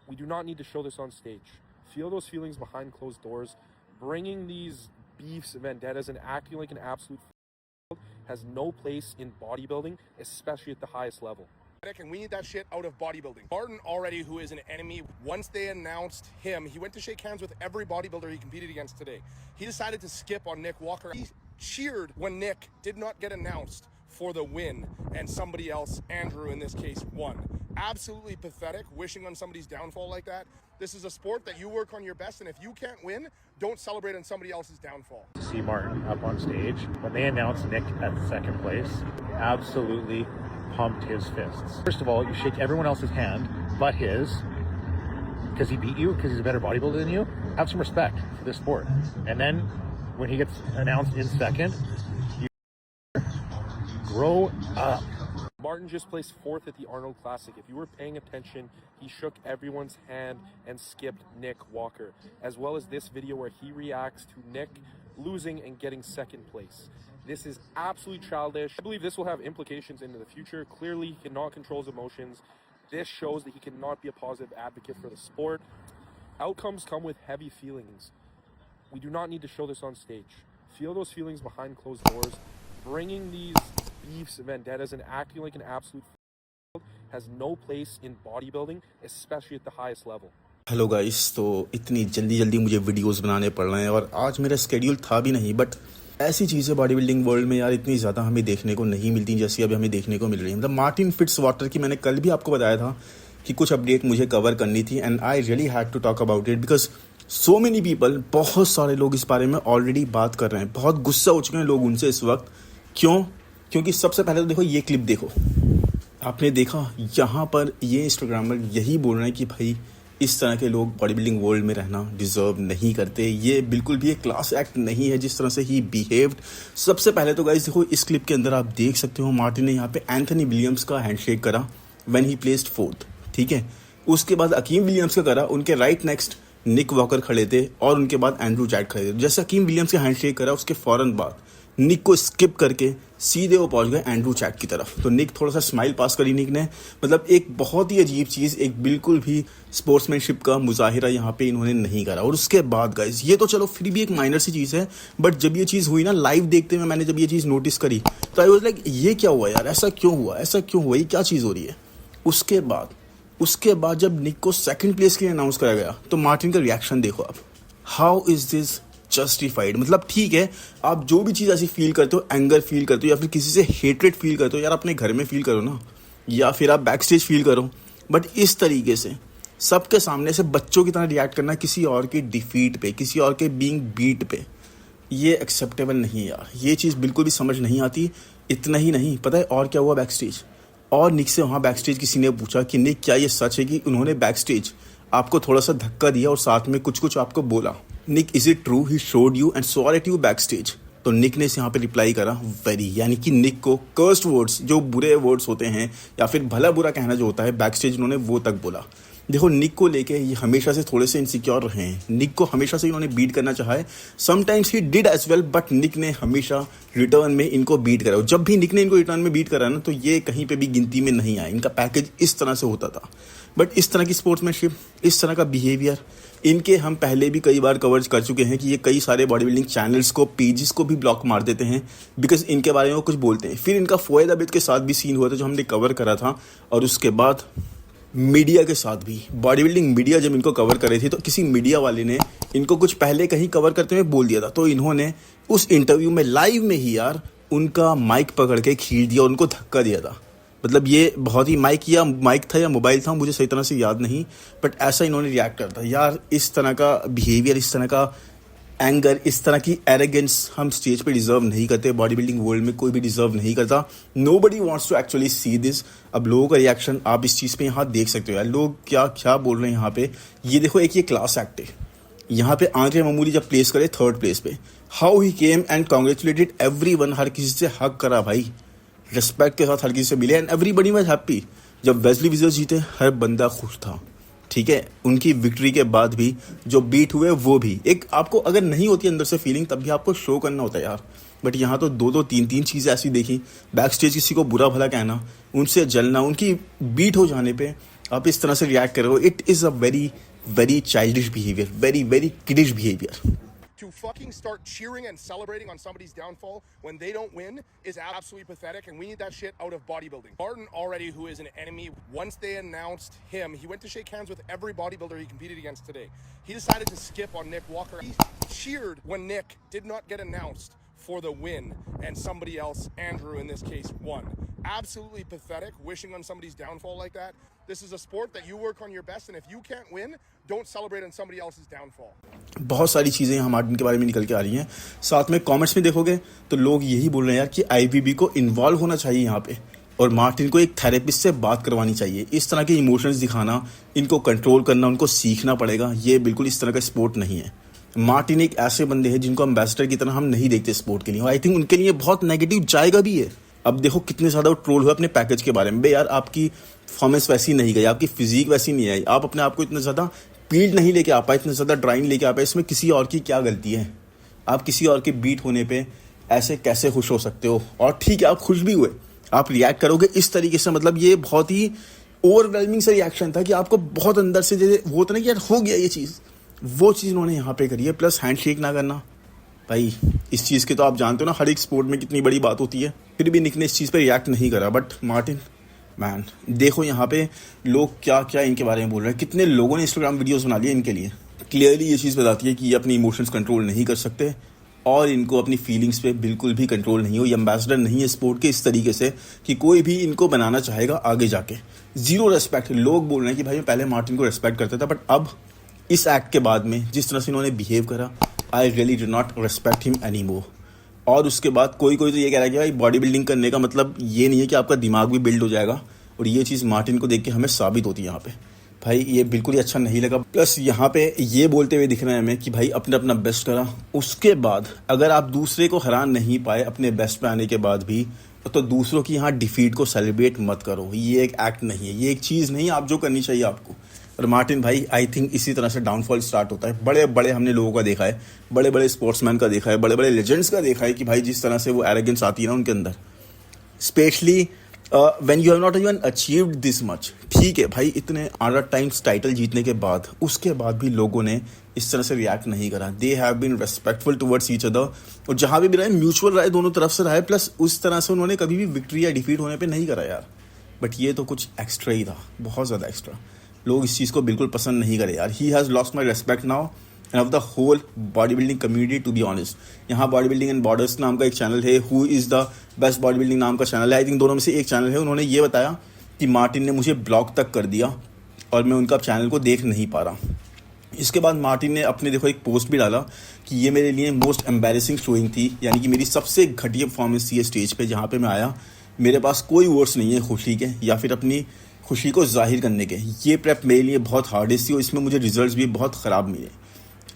We do not need to show this on stage. Feel those feelings behind closed doors. Bringing these beefs, vendettas, and acting like an absolute has no place in bodybuilding, especially at the highest level. And we need that shit out of bodybuilding. Martin already, who is an enemy, once they announced him, he went to shake hands with every bodybuilder he competed against today. He decided to skip on Nick Walker. He cheered when Nick did not get announced for the win, and somebody else, Andrew in this case, won. Absolutely pathetic, wishing on somebody's downfall like that. This is a sport that you work on your best, and if you can't win, don't celebrate on somebody else's downfall. See Martin up on stage. When they announced Nick at second place, absolutely pumped his fists. First of all, you shake everyone else's hand but his, because he beat you, because he's a better bodybuilder than you. Have some respect for this sport. And then when he gets announced in second, you grow up. Martin just placed 4th at the Arnold Classic. If you were paying attention, he shook everyone's hand and skipped Nick Walker, as well as this video where he reacts to Nick losing and getting second place. This is absolutely childish. I believe this will have implications into the future. Clearly, he cannot control his emotions. This shows that he cannot be a positive advocate for the sport. Outcomes come with heavy feelings. We do not need to show this on stage. Feel those feelings behind closed doors. Bringing these beefs, vendettas, and acting like an absolute has no place in bodybuilding, especially at the highest level. Hello guys, तो इतनी जल्दी मुझे videos बनाने पड़ रहे हैं और आज मेरा स्केड्यूल था भी नहीं, बट ऐसी चीज़ें बॉडी बिल्डिंग वर्ल्ड में यार इतनी ज़्यादा हमें देखने को नहीं मिलती जैसी अभी हमें देखने को मिल रही है। मतलब मार्टिन फिट्जवाटर की मैंने कल भी आपको बताया था कि कुछ अपडेट मुझे कवर करनी थी, and I really had to talk about it because so many people, बहुत सारे लोग इस बारे में ऑलरेडी बात कर रहे हैं। बहुत गुस्सा हो चुके हैं लोग उनसे इस वक्त। क्यों? क्योंकि सबसे पहले तो देखो ये क्लिप देखो, आपने देखा यहाँ पर ये इंस्टाग्रामर यही बोल रहे हैं कि भाई इस तरह के लोग बॉडी बिल्डिंग वर्ल्ड में रहना डिज़र्व नहीं करते, ये बिल्कुल भी एक क्लास एक्ट नहीं है जिस तरह से ही बिहेव्ड। सबसे पहले तो गाइस देखो इस क्लिप के अंदर आप देख सकते हो मार्टिन ने यहाँ पे एंथनी विलियम्स का हैंडशेक करा व्हेन ही प्लेस्ड 4th, ठीक है। उसके बाद अकीम विलियम्स का करा, उनके राइट नेक्स्ट निक वॉकर खड़े थे और उनके बाद एंड्रू चैट खड़े थे। जैसे अकीम विलियम्स का हैंडशेक करा उसके फ़ौरन बाद निक को स्किप करके सीधे वो पहुंच गए एंड्रू चैट की तरफ। तो निक थोड़ा सा स्माइल पास करी निक ने, मतलब एक बहुत ही अजीब चीज़, एक बिल्कुल भी स्पोर्ट्समैनशिप का मुजाहिरा यहाँ पे इन्होंने नहीं करा। और उसके बाद गाइस ये तो चलो फिर भी एक माइनर सी चीज़ है, बट जब ये चीज़ हुई ना लाइव देखते हुए मैंने जब ये चीज़ नोटिस करी तो आई वाज लाइक ये क्या हुआ यार, ऐसा क्यों हुआ, ऐसा क्यों हुआ, ये क्या चीज़ हो रही है। उसके बाद जब निक को सेकंड प्लेस के लिए अनाउंस करा गया तो मार्टिन का रिएक्शन देखो आप। How is this justified? मतलब ठीक है, आप जो भी चीज़ ऐसी फील करते हो, एंगर फील करते हो या फिर किसी से हेट्रेड फील करते हो, यार अपने घर में फील करो ना, या फिर आप बैक स्टेज फील करो। बट इस तरीके से सबके सामने से बच्चों की तरह रिएक्ट करना किसी और की डिफीट पे, किसी और के बीइंग बीट पे, ये एक्सेप्टेबल नहीं है यार। ये चीज़ बिल्कुल भी समझ नहीं आती। इतना ही नहीं, पता है और क्या हुआ बैक स्टेज? और निक से वहाँ बैक स्टेज किसी ने पूछा कि निक क्या ये सच है कि उन्होंने बैक स्टेज आपको थोड़ा सा धक्का दिया और साथ में कुछ आपको बोला? Nick, is it true he showed you and saw at you backstage? तो निक ने इस यहाँ पे रिप्लाई करा वेरी, यानी कि निक को कर्स्ड वर्ड्स, जो बुरे वर्ड्स होते हैं या फिर भला बुरा कहना जो होता है बैक स्टेज, उन्होंने वो तक बोला। देखो निक को लेके ये हमेशा से थोड़े से इनसिक्योर रहे हैं। निक को हमेशा से इन्होंने बीट करना चाहा है, sometimes he did as well, but Nick ने हमेशा रिटर्न में इनको बीट करा। जब भी निक ने इनको रिटर्न में बीट करा ना तो ये कहीं पे भी गिनती में नहीं आया। इनका पैकेज इस तरह से होता था। बट इस तरह की स्पोर्ट्समैनशिप, इस तरह का बिहेवियर इनके हम पहले भी कई बार कवर कर चुके हैं कि ये कई सारे बॉडी बिल्डिंग चैनल्स को, पेजेस को भी ब्लॉक मार देते हैं बिकॉज इनके बारे में वो कुछ बोलते हैं। फिर इनका फॉयद अबिद के साथ भी सीन हुआ था जो हमने कवर करा था, और उसके बाद मीडिया के साथ भी, बॉडी बिल्डिंग मीडिया जब इनको कवर कर रही थी तो किसी मीडिया वाले ने इनको कुछ पहले कहीं कवर करते हुए बोल दिया था, तो इन्होंने उस इंटरव्यू में लाइव में ही यार उनका माइक पकड़ के खींच दिया, उनको धक्का दिया था। मतलब ये बहुत ही माइक था या मोबाइल था, मुझे सही तरह से याद नहीं, बट ऐसा इन्होंने रिएक्ट करता। यार इस तरह का बिहेवियर, इस तरह का एंगर, इस तरह की एरोगेंस हम स्टेज पे डिजर्व नहीं करते। बॉडी बिल्डिंग वर्ल्ड में कोई भी डिजर्व नहीं करता। Nobody wants to actually see this. अब लोगों का रिएक्शन आप इस चीज़ पे यहाँ देख सकते हो यार, लोग क्या क्या बोल रहे हैं यहाँ पे। ये देखो, एक ये क्लास एक्ट है। यहाँ पे आंद्रे मामूली जब प्लेस करे 3rd प्लेस पे, how he came and congratulated everyone, हर किसी से हक करा भाई, रिस्पेक्ट के साथ हर किसी से मिले, एंड एवरीबडी वाज हैप्पी। जब वेस्ली विजर्स जीते हर बंदा खुश था, ठीक है। उनकी विक्ट्री के बाद भी जो बीट हुए वो भी, एक आपको अगर नहीं होती अंदर से फीलिंग तब भी आपको शो करना होता है यार। बट यहाँ तो 2-2, 3-3 चीज़ें ऐसी देखी, बैक स्टेज किसी को बुरा भला कहना, उनसे जलना, उनकी बीट हो जाने पे आप इस तरह से रिएक्ट कर रहे हो, it is a very very childish behaviour, very very kiddish behaviour. To fucking start cheering and celebrating on somebody's downfall when they don't win is absolutely pathetic, and we need that shit out of bodybuilding. Martin already, who is an enemy, once they announced him, he went to shake hands with every bodybuilder he competed against today. He decided to skip on Nick Walker. He cheered when Nick did not get announced for the win, and somebody else, Andrew in this case, won. Absolutely pathetic, wishing on somebody's downfall like that. This is a sport that you work on your best, and if you can't win, don't celebrate on somebody else's downfall. बहुत सारी चीज़ें यहाँ Martin के बारे में निकल के आ रही हैं. साथ में कमेंट्स में देखोगे तो लोग यही बोल रहे हैं यार कि आईबीबी को इन्वॉल्व होना चाहिए यहाँ पे, और मार्टिन को एक थेरेपिस्ट से बात करवानी चाहिए. इस तरह के इमोशंस दिखाना, इनको कंट्रोल करना, उनको सीखना पड़ेगा. ये बिल्कुल इस तरह का स्पोर्ट नहीं है. मार्टिन एक ऐसे बंदे हैं जिनको एम्बेसडर की तरह हम नहीं देखते स्पोर्ट के लिए. आई थिंक उनके लिए बहुत नेगेटिव जाएगा भी है. अब देखो कितने ज़्यादा ट्रोल हुए अपने पैकेज के बारे में. बे यार, आपकी परफॉर्मेंस वैसी नहीं गई, आपकी फिजिक वैसी नहीं आई, आप अपने आप को इतना ज़्यादा फील्ड नहीं लेके आ पाए, इतना ज़्यादा ड्राइंग लेके आ पाए. इसमें किसी और की क्या गलती है? आप किसी और के बीट होने पे ऐसे कैसे खुश हो सकते हो? और ठीक है, आप खुश भी हुए, आप रिएक्ट करोगे इस तरीके से, मतलब ये बहुत ही ओवरवेलमिंग से रिएक्शन था कि आपको बहुत अंदर से जैसे वो होता ना कि यार हो गया ये चीज़, वो चीज़ उन्होंने यहाँ पे करी है. प्लस हैंडशेक ना करना, भाई इस चीज़ के तो आप जानते हो ना हर एक स्पोर्ट में कितनी बड़ी बात होती है. फिर भी निक ने इस चीज़ पे रिएक्ट नहीं करा. बट मार्टिन मैन, देखो यहाँ पे लोग क्या क्या इनके बारे में बोल रहे हैं. कितने लोगों ने इंस्टाग्राम वीडियोस बना लिए इनके लिए. क्लियरली ये चीज़ बताती है कि ये अपने इमोशंस कंट्रोल नहीं कर सकते, और इनको अपनी फीलिंग्स पे बिल्कुल भी कंट्रोल नहीं हो. ये एम्बेसडर नहीं है स्पोर्ट के इस तरीके से कि कोई भी इनको बनाना चाहेगा आगे जाके. Zero respect. लोग बोल रहे हैं कि भाई मैं पहले मार्टिन को रेस्पेक्ट करता था, बट अब इस एक्ट के बाद में जिस तरह से इन्होंने बिहेव करा, I really do not respect him any more. और उसके बाद कोई तो ये कह रहा है कि भाई बॉडी बिल्डिंग करने का मतलब ये नहीं है कि आपका दिमाग भी बिल्ड हो जाएगा, और ये चीज़ मार्टिन को देख के हमें साबित होती है यहाँ पे. भाई ये बिल्कुल ही अच्छा नहीं लगा. प्लस यहाँ पे ये बोलते हुए दिख रहे हैं हमें कि भाई अपने अपना बेस्ट करा, उसके बाद अगर आप दूसरे को हरा नहीं पाए अपने बेस्ट पे आने के बाद भी, तो दूसरों की यहाँ डिफीट को सेलिब्रेट मत करो. ये एक एक्ट नहीं है, ये एक चीज़ नहीं आप जो करनी चाहिए आपको. और मार्टिन भाई, आई थिंक इसी तरह से डाउनफॉल स्टार्ट होता है. बड़े बड़े हमने लोगों का देखा है, बड़े बड़े स्पोर्ट्समैन का देखा है, बड़े बड़े लेजेंड्स का देखा है कि भाई जिस तरह से वो एरोगेंस आती है ना उनके अंदर, specially when you have not even achieved this much. ठीक है भाई, इतने 8 टाइम्स टाइटल जीतने के बाद, उसके बाद भी लोगों ने इस तरह से रिएक्ट नहीं करा. They have been respectful towards each other, और जहाँ भी रहे म्यूचुअल रहे, दोनों तरफ से रहे. प्लस उस तरह से उन्होंने कभी भी विक्ट्री या डिफीट होने पे नहीं करा यार. बट ये तो कुछ एक्स्ट्रा ही था, बहुत ज़्यादा एक्स्ट्रा. लोग इस चीज़ को बिल्कुल पसंद नहीं करे यार. He has lost my respect now and of the whole body building community, to be honest. यहाँ बॉडी बिल्डिंग एंड बॉर्डर्स नाम का एक चैनल है, who is the best body building नाम का चैनल है. आई थिंक दोनों में से एक चैनल है. उन्होंने ये बताया कि मार्टिन ने मुझे ब्लॉक तक कर दिया और मैं उनका चैनल को देख नहीं पा रहा. इसके बाद मार्टिन ने अपने देखो एक पोस्ट भी डाला कि ये मेरे लिए मोस्ट एम्बेरसिंग शोइंग थी, यानी कि मेरी सबसे घटिया परफॉर्मेंस थी स्टेज पे, जहाँ पे मैं आया. मेरे पास कोई वर्ड्स नहीं है खुशी के या फिर अपनी खुशी को जाहिर करने के. ये प्रेप मेरे लिए बहुत हार्डेस्ट थी और इसमें मुझे रिजल्ट्स भी बहुत ख़राब मिले.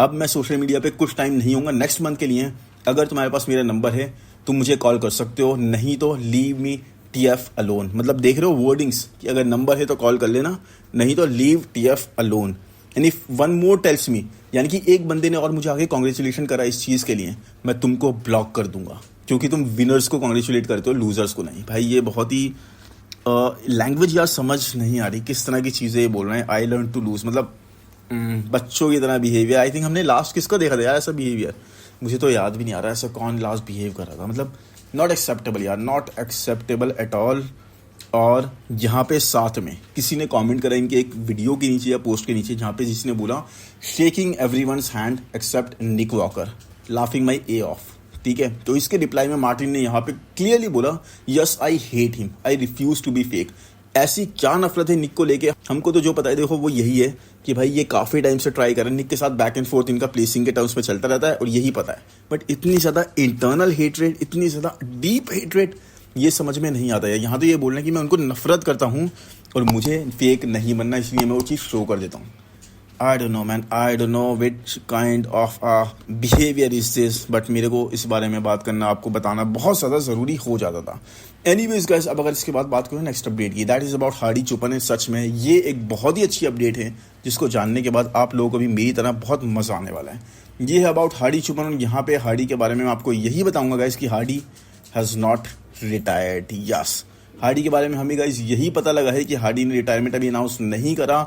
अब मैं सोशल मीडिया पे कुछ टाइम नहीं होऊंगा नेक्स्ट मंथ के लिए. अगर तुम्हारे पास मेरा नंबर है तुम मुझे कॉल कर सकते हो, नहीं तो लीव मी TF अलोन. मतलब देख रहे हो वर्डिंग्स कि अगर नंबर है तो कॉल कर लेना, नहीं तो leave TF alone. And if one more tells me, यानी कि एक बंदे ने और मुझे आगे कॉन्ग्रेचुलेशन करा इस चीज़ के लिए, मैं तुमको ब्लॉक कर दूंगा, क्योंकि तुम विनर्स को कॉन्ग्रेचुलेट करते हो, लूजर्स को नहीं. भाई ये बहुत ही लैंग्वेज यार समझ नहीं आ रही, किस तरह की चीज़ें ये बोल रहे हैं. आई लर्न टू लूज, मतलब बच्चों की तरह बिहेवियर. आई थिंक हमने लास्ट किसका देखा था यार ऐसा बिहेवियर, मुझे तो याद भी नहीं आ रहा ऐसा कौन लास्ट बिहेव कर रहा था. मतलब नॉट एक्सेप्टेबल यार, नॉट एक्सेप्टेबल एट ऑल. और यहाँ पे साथ में किसी ने कमेंट करा इनके एक वीडियो के नीचे या पोस्ट के नीचे, जहाँ पे जिसने बोला shaking everyone's hand except Nick Walker, laughing my A off. ठीक है, तो इसके रिप्लाई में मार्टिन ने यहाँ पे क्लियरली बोला, yes I hate him, I refuse to be fake. ऐसी क्या नफरत है निक को लेके, हमको तो जो पता है देखो वो यही है कि भाई ये काफ़ी टाइम से ट्राई कर रहे हैं. निक के साथ बैक एंड फोर्थ इनका प्लेसिंग के टर्म्स में चलता रहता है और यही पता है. बट इतनी ज़्यादा इंटरनल हेटरेट, इतनी ज़्यादा डीप हेटरेट, ये समझ में नहीं आता है. यहाँ तो ये बोल रहे हैं कि मैं उनको नफरत करता हूँ और मुझे फेक नहीं बनना, इसलिए मैं वो चीज़ शो कर देता हूँ. I don't know man, I don't know which kind of behaviour is this. But मेरे को इस बारे में बात करना, आपको बताना बहुत ज़्यादा ज़रूरी हो जाता था. एनीवेज गाइस, अब अगर इसके बाद बात करूँ नेक्स्ट अपडेट की, दैट इज़ अबाउट हार्डी चुपन. है सच में ये एक बहुत ही अच्छी अपडेट है जिसको जानने के बाद आप लोगों को भी मेरी तरह बहुत मज़ा आने वाला है. ये है अबाउट हार्डी चुपन. और यहाँ पे हार्डी के बारे में मैं आपको यही बताऊँगा गाइस कि Hardy has not retired. Yes, Hardy के बारे में हमें गाइस यही पता लगा है कि हार्डी ने रिटायरमेंट अभी अनाउंस नहीं करा।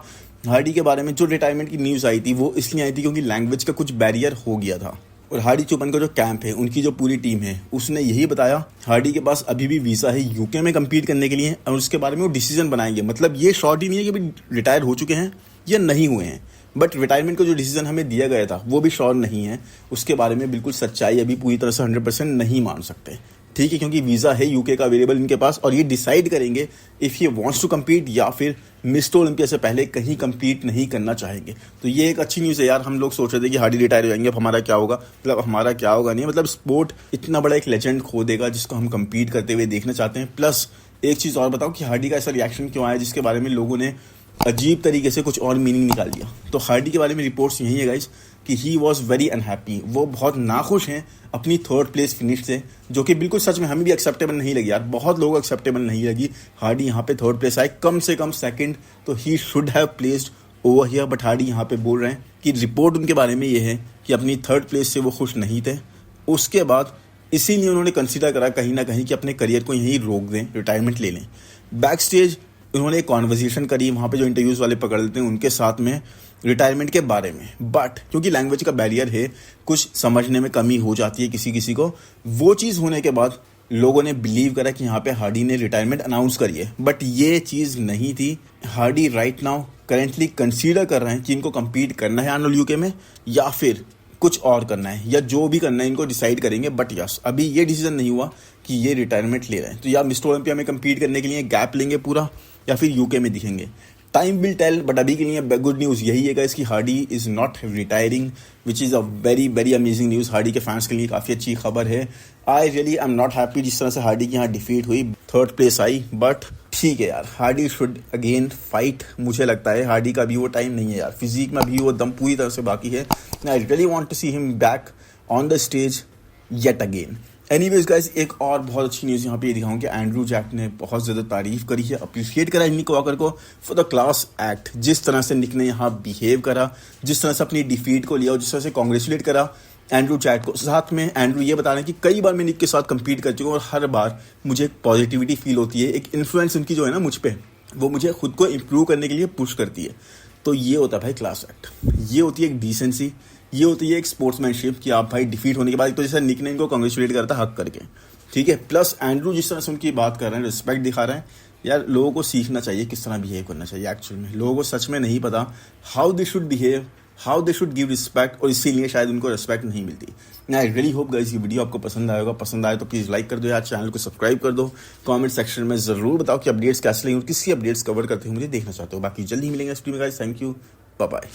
हार्डी के बारे में जो रिटायरमेंट की न्यूज़ आई थी वो इसलिए आई थी क्योंकि लैंग्वेज का कुछ बैरियर हो गया था। और हार्डी चुपन का जो कैंप है, उनकी जो पूरी टीम है, उसने यही बताया हार्डी के पास अभी भी वीज़ा है यूके में कम्पीट करने के लिए और उसके बारे में वो डिसीजन बनाएंगे। मतलब ये शॉर्ट ही नहीं है कि अभी रिटायर हो चुके हैं या नहीं हुए हैं, बट रिटायरमेंट का जो डिसीजन हमें दिया गया था वो भी श्योर नहीं है। उसके बारे में बिल्कुल सच्चाई अभी पूरी तरह से 100% नहीं मान सकते, ठीक है, क्योंकि वीज़ा है यूके का अवेलेबल इनके पास और ये डिसाइड करेंगे इफ़ ये वांट्स टू कम्पीट या फिर मिस्टर ओलंपिया से पहले कहीं कम्पीट नहीं करना चाहेंगे। तो ये एक अच्छी न्यूज़ है यार। हम लोग सोच रहे थे कि हार्डी रिटायर हो जाएंगे, अब हमारा क्या होगा, मतलब हमारा क्या होगा नहीं, मतलब स्पोर्ट इतना बड़ा एक लेजेंड खो देगा जिसको हम कम्पीट करते हुए देखना चाहते हैं। प्लस एक चीज़ और बताओ कि हार्डी का ऐसा रिएक्शन क्यों आया जिसके बारे में लोगों ने अजीब तरीके से कुछ और मीनिंग निकाल दिया। तो हार्डी के बारे में रिपोर्ट्स यही है गाइज कि ही वॉज वेरी अनहैप्पी, वो बहुत नाखुश हैं अपनी थर्ड प्लेस फिनिश से, जो कि बिल्कुल सच में हमें भी एक्सेप्टेबल नहीं लगी यार, बहुत लोगों को एक्सेप्टेबल नहीं लगी। हार्डी यहाँ पे थर्ड प्लेस आए, कम से कम सेकंड तो he should have placed over here, but Hardy यहाँ पे बोल रहे हैं कि रिपोर्ट उनके बारे में ये है कि अपनी थर्ड प्लेस से वो खुश नहीं थे। उसके बाद इसीलिए उन्होंने कंसिडर करा कहीं ना कहीं कि अपने करियर को यहीं रोक दें, रिटायरमेंट ले लें। बैक स्टेज उन्होंने एक कॉन्वर्सेशन करी वहाँ पे जो इंटरव्यूज़ वाले पकड़ लेते हैं उनके साथ में रिटायरमेंट के बारे में, बट क्योंकि लैंग्वेज का बैरियर है, कुछ समझने में कमी हो जाती है किसी किसी को। वो चीज़ होने के बाद लोगों ने बिलीव करा कि यहाँ पे हार्डी ने रिटायरमेंट अनाउंस करी है, बट ये चीज़ नहीं थी। Hardy right now currently consider कर रहे हैं कि इनको कम्पीट करना है आर्नोल्ड यूके में या फिर कुछ और करना है, या जो भी करना है इनको डिसाइड करेंगे। बट यस, अभी ये डिसीजन नहीं हुआ कि ये रिटायरमेंट ले रहे हैं। तो या मिस्टर ओलंपिया में कम्पीट करने के लिए गैप लेंगे पूरा या फिर यूके में दिखेंगे, टाइम विल टेल। बट अभी के लिए गुड न्यूज़ यही है गाइस कि Hardy is not retiring, which is a very very amazing news. Hardy के फैंस के लिए काफ़ी अच्छी खबर है। I really I am not happy जिस तरह से हार्डी की यहाँ डिफीट हुई, थर्ड प्लेस आई, बट ठीक है यार, हार्डी शुड अगेन फाइट। मुझे लगता है हार्डी का भी वो टाइम नहीं है यार, फिजिक में भी वो दम पूरी तरह से बाकी है। I really want to see him back on the stage yet again. Anyways guys, एक और बहुत अच्छी न्यूज़ यहाँ पे ये दिखाऊँ कि एंड्रू जैक ने बहुत ज़्यादा तारीफ करी है, अप्रिशिएट करा निक वॉकर को फॉर द क्लास एक्ट। जिस तरह से निक ने यहाँ बिहेव करा, जिस तरह से अपनी डिफीट को लिया और जिस तरह से कॉन्ग्रेचुलेट करा एंड्रू जैक को। साथ में एंड्रू ये बता रहे हैं कि कई बार मैं निक के साथ कम्पीट कर चुका हूँ और हर बार मुझे एक पॉजिटिविटी फील होती है, एक इन्फ्लुएंस उनकी जो है ना मुझ पर, वो मुझे खुद को इम्प्रूव करने के लिए पुश करती है। तो ये होता है भाई क्लास एक्ट, ये होती है एक डिसेंसी, ये होती है एक स्पोर्ट्समैनशिप कि आप भाई डिफीट होने के बाद तो जैसे निक ने इनको कांग्रेचुलेट करता हक करके, ठीक है। प्लस एंड्रू जिस तरह से उनकी बात कर रहे हैं, रिस्पेक्ट दिखा रहे हैं यार। लोगों को सीखना चाहिए किस तरह बिहेव करना चाहिए एक्चुअल में। लोगों को सच में नहीं पता how they should behave, how they should give respect, और इसीलिए शायद उनको रिस्पेक्ट नहीं मिलती। आई रियली होप गाइस ये वीडियो आपको पसंद आएगा। पसंद आए तो प्लीज़ लाइक कर दो यार, चैनल को सब्सक्राइब कर दो। कमेंट सेक्शन में ज़रूर बताओ कि अपडेट्स कैसे लगी और किसी अपडेट्स कवर करते हुए मुझे देखना चाहते हो। बाकी जल्दी ही मिलेंगे स्ट्रीम में guys. Thank you, bye bye.